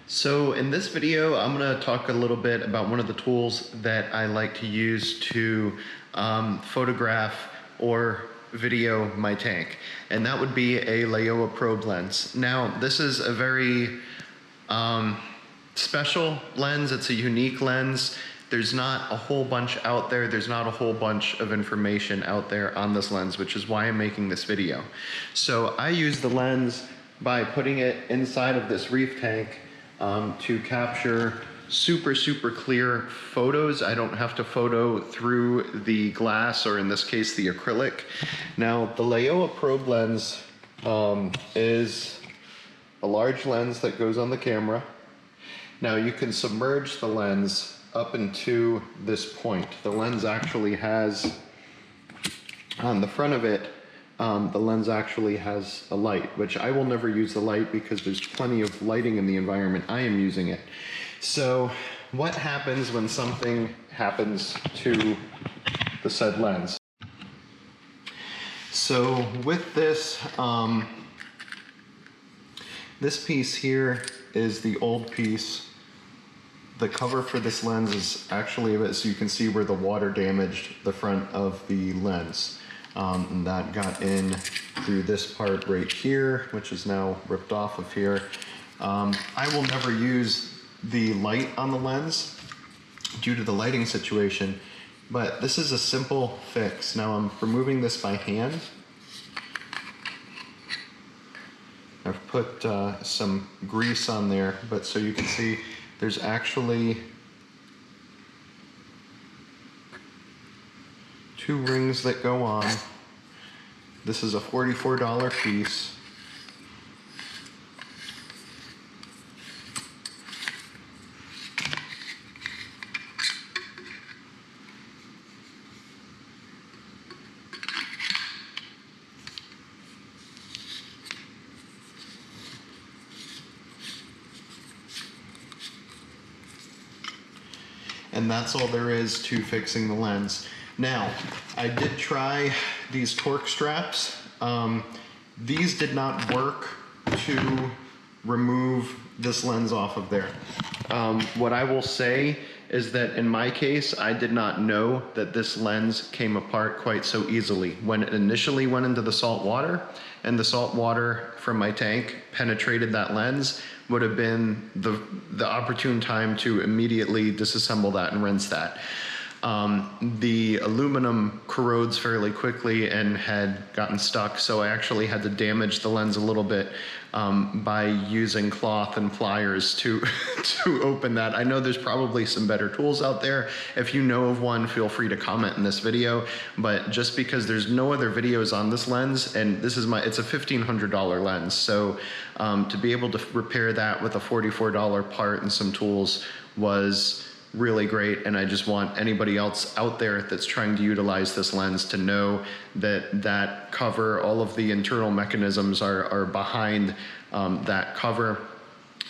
So in this video, I'm going to talk a little bit about one of the tools that I like to use to photograph or video my tank, and that would be a Laowa Probe Lens. Now, this is a very special lens. It's a unique lens. There's not a whole bunch out there. There's not a whole bunch of information out there on this lens, which is why I'm making this video. So I use the lens by putting it inside of this reef tank to capture super clear photos. I don't have to photo through the glass, or in this case, the acrylic. Now, the Laowa Probe Lens is a large lens that goes on the camera. Now, you can submerge the lens up into this point. The lens actually has, on the front of it, the lens actually has a light, which I will never use the light because there's plenty of lighting in the environment I am using it. So what happens when something happens to the said lens? So with this, this piece here is the old piece. The cover for this lens is actually, so you can see where the water damaged the front of the lens. And that got in through this part right here, which is now ripped off of here. I will never use the light on the lens due to the lighting situation, but this is a simple fix. Now I'm removing this by hand. I've put some grease on there, but so you can see there's actually 2 rings that go on. This is a $44 piece. And that's all there is to fixing the lens. Now, I did try these torque straps. These did not work to remove this lens off of there. What I will say is that in my case, I did not know that this lens came apart quite so easily. When it initially went into the salt water, and the salt water from my tank penetrated that lens, would have been the opportune time to immediately disassemble that and rinse that. The aluminum corrodes fairly quickly and had gotten stuck, so I actually had to damage the lens a little bit by using cloth and pliers to open that. I know there's probably some better tools out there. If you know of one, feel free to comment in this video, but just because there's no other videos on this lens, and this is it's a $1,500 lens, so to be able to repair that with a $44 part and some tools was really great. And I just want anybody else out there that's trying to utilize this lens to know that that cover, all of the internal mechanisms are behind that cover,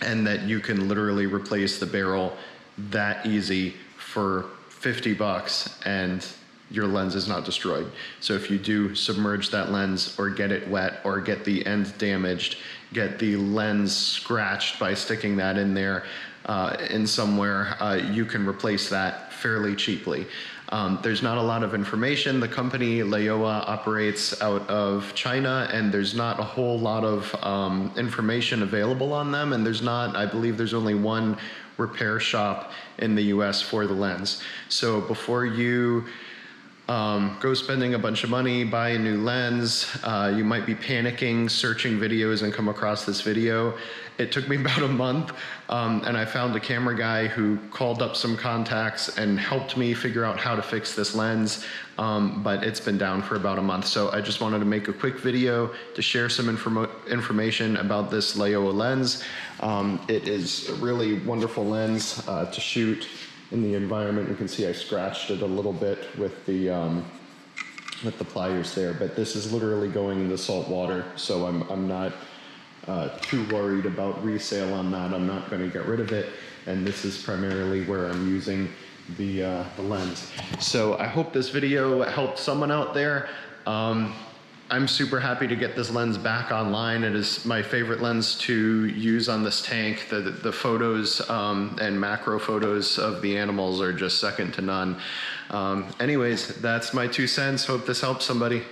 and that you can literally replace the barrel that easy for 50 bucks and your lens is not destroyed. So if you do submerge that lens or get it wet or get the end damaged, get the lens scratched by sticking that in there in somewhere, you can replace that fairly cheaply. There's not a lot of information. The company Laowa operates out of China, and there's not a whole lot of information available on them, and I believe there's only one repair shop in the US for the lens. So before you go spending a bunch of money, buy a new lens, you might be panicking, searching videos, and come across this video. It took me about a month, and I found a camera guy who called up some contacts and helped me figure out how to fix this lens, but it's been down for about a month. So I just wanted to make a quick video to share some information about this Laowa lens. It is a really wonderful lens to shoot in the environment. You can see I scratched it a little bit with the pliers there, but this is literally going into salt water, so I'm not too worried about resale on that. I'm not going to get rid of it, and this is primarily where I'm using the lens. So I hope this video helped someone out there. I'm super happy to get this lens back online. It is my favorite lens to use on this tank. The photos and macro photos of the animals are just second to none. Anyways, that's my 2 cents. Hope this helps somebody.